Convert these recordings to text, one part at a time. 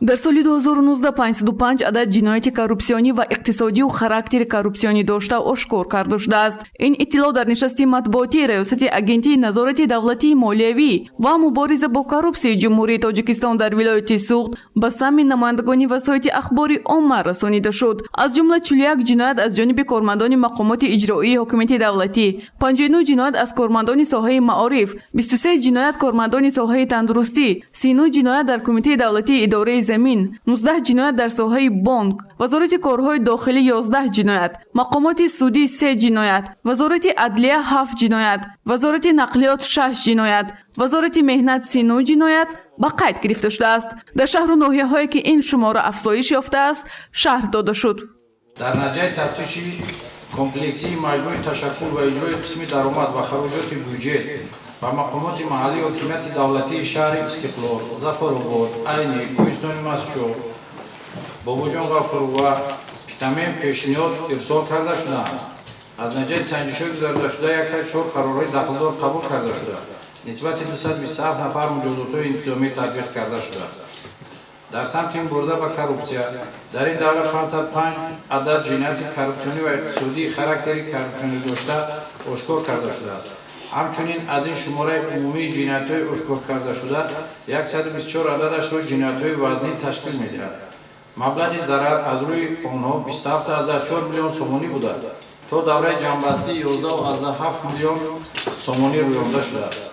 дар соли 2019 505 адад ҷинояти коррупсионӣ ва иқтисодию характери коррупсионӣ дошта ошкор карда шудааст. Ин иттилоъ дар нишасти матбуотии раёсати агентии назорати давлатии молиявӣ ва мубориза бо коррупсияи ҷумҳурии Тоҷикистон дар вилояти Суғд ба сами намояндагони васоити ахбори омма расонида шуд. Аз ҷумла 41 ҷиноят аз ҷониби кормандони мақомоти иҷроии ҳокимияти давлатӣ, 59 ҷиноят аз кормандони соҳаи маориф, 23 ҷиноят кормандони соҳаи тандурустӣ, 39 ҷиноят дар кумитаи давлатии идораи замин, 19 ҷиноят дар соҳаи бонк, вазорати корҳои дохилӣ 11 ҷиноят, мақомоти судӣ 3 ҷиноят, вазорати адлия 7 ҷиноят, вазорати нақлиёт 6 ҷиноят, вазорати меҳнат 39 ҷиноят ба қайд гирифта шудааст. Дар шаҳру ноҳияҳое ки ин шумора афзоиш ёфтааст, шарҳ дода шуд. дар натиҷаи тафтиши комплексии маҷмӯи ташаккул ва иҷрои қисми даромад ва хароҷоти бюҷет ва мақомоти маҳаллии ҳокимияти давлатии шаҳри Истиқлол, Зафаробод, Айник, Кӯҳистони Мастчоҳ, Бобоҷон Ғафуров ва Спитамен пешниҳод ирсол карда шуданд. аз натиҷаи санҷишҳои гузарондашуда 104 қарорҳои дахлдор қабул карда шуда, нисбати 227 нафар муҷозотҳои интизомӣ татбиқ карда шудааст. дар самти мубориза ба коррупсия дар ин давра 505 адад ҷинояти коррупсионӣ ва иқтисодии характери коррупсионӣ дошта ошкор карда шудааст. ҳамчунин аз ин шумораи умумии ҷиноятҳои ошкор карда шуда 124 ададаш рӯи ҷиноятҳои вазнӣ ташкил медиҳад. маблағи зарар аз рӯи онҳо 27,4 миллион сомонӣ буда, то давраи ҷамъбастӣ 11,7 миллион сомонӣ рӯёнда шудааст.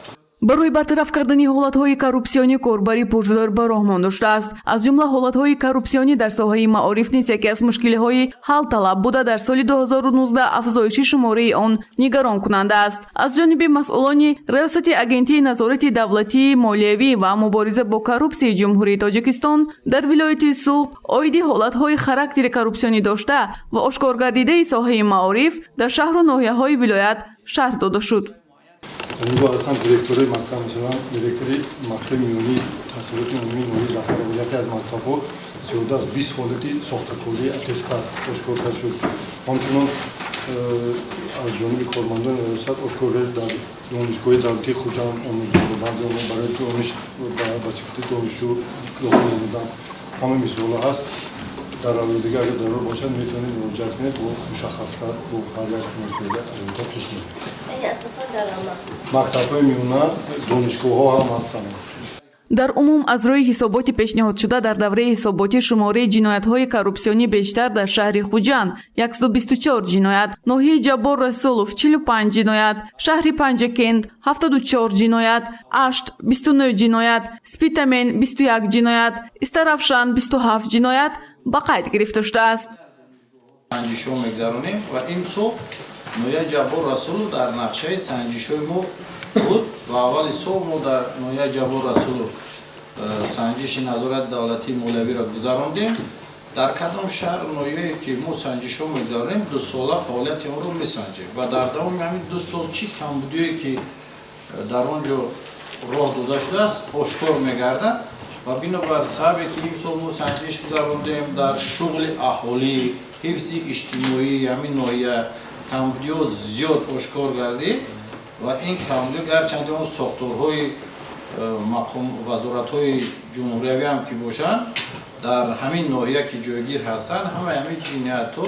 барои бартараф кардани ҳолатҳои коррупсионӣ корбари пурзор ба роҳ монда шудааст. Аз ҷумла ҳолатҳои коррупсионӣ дар соҳаи маориф низ яке аз мушкилиҳои ҳалталаб буда дар соли 2019 афзоиши шумораи он нигаронкунанда аст. аз ҷониби масъулони раёсати агентии назорати давлатии молиявӣ ва мубориза бо коррупсияи ҷумҳурии Тоҷикистон дар вилояти Суғд оиди ҳолатҳои характери коррупсионӣ дошта ва ошкоргардидаи соҳаи маориф дар шаҳру ноҳияҳои вилоят шарҳ дода шуд. Ниго ҳастам директори мактаб, масалан директори мактаби миёнии таҳсилоти умумии ноҳияи Зафаробод, яке аз мактабҳо зиёда аз 20 ҳолати сохтакории аттестат ошкор карда шуд. ҳамчунон аз ҷониби кормандони раёсат ошкор гардид дар донишгоҳи давлатии Хуҷанд омӯзгорӣ барои дониш ба сифати донишҷӯ дохил намудан. ҳама мисолҳо ҳаст. дар равза дигар агар зарур бошад метавонед муроҷиат кунед бо мушаххастар бо ҳар як мавзӯъ результат ҳусн. асосан дар мактабҳои миёна донишгоҳҳо ҳам ҳастанд. дар умум аз рӯи ҳисоботи пешниҳодшуда дар давраи ҳисоботӣ шумораи ҷиноятҳои коррупсионӣ бештар дар шаҳри Хуҷанд 124 ҷиноят, ноҳияи Ҷаббор Расулов 45 ҷиноят, шаҳри Панҷакент 74 ҷиноят, Ашт 29 ҷиноят, Спитамен 21 ҷиноят, Истарафшан 27 ҷиноят ба қайд гирифта шудааст. санҷишҳо мегзаронем ва имсол ноҳияи Ҷаббор Расулов дар нақшаи санҷишҳои мо буд ва аввали сол мо дар ноҳияи Ҷаббор Расулов санҷиши назорати давлатии молиявиро гузарондем. дар кадом шаҳр ноҳияе ки мо санҷишҳо мегзаронем 2 сола фаъолияти онро месанҷем ва дар давоми ҳамин 2 сол чӣ камбудие ки дар он ҷо роҳ дода шудааст ошкор мегардад ва бинобар сабабе ки имсол мо санҷиш гузарондем дар шуғли аҳолӣ, ҳифзи иҷтимоӣ ҳамин ноҳия камбудиҳо зиёд ошкор гардид ва ин камбудиҳо гарчанде он сохторҳои вазоратҳои ҷумҳуриявӣ ҳам ки бошанд дар ҳамин ноҳия ки ҷойгир ҳастанд ҳамаи ҳамин ҷиноятҳо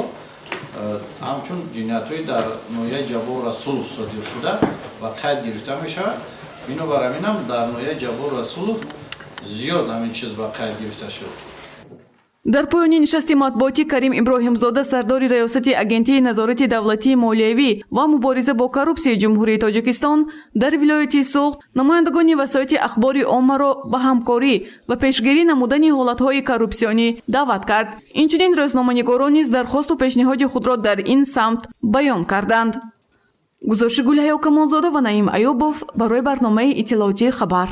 ҳамчун ҷиноятҳои дар ноҳияи Ҷаббор Расулов содир шуда ва қайд гирифта мешавад. бинобар ҳаминам дар ноҳияи Ҷаббор Расулов зиёд ҳамин чиз ба қайд гирифта шуд. дар поёни нишасти матбуотӣ Карим Иброҳимзода сардори раёсати агентии назорати давлатии молиявӣ ва мубориза бо коррупсияи ҷумҳурии Тоҷикистон дар вилояти Суғд намояндагони васоити ахбори оммаро ба ҳамкорӣ ва пешгирӣ намудани ҳолатҳои коррупсионӣ даъват кард. инчунин рӯзноманигорон низ дархосту пешниҳоди худро дар ин самт баён карданд. гузориши Гулҳаё Камолзода ва Наим Аёбов барои барномаи иттилоотии Хабар.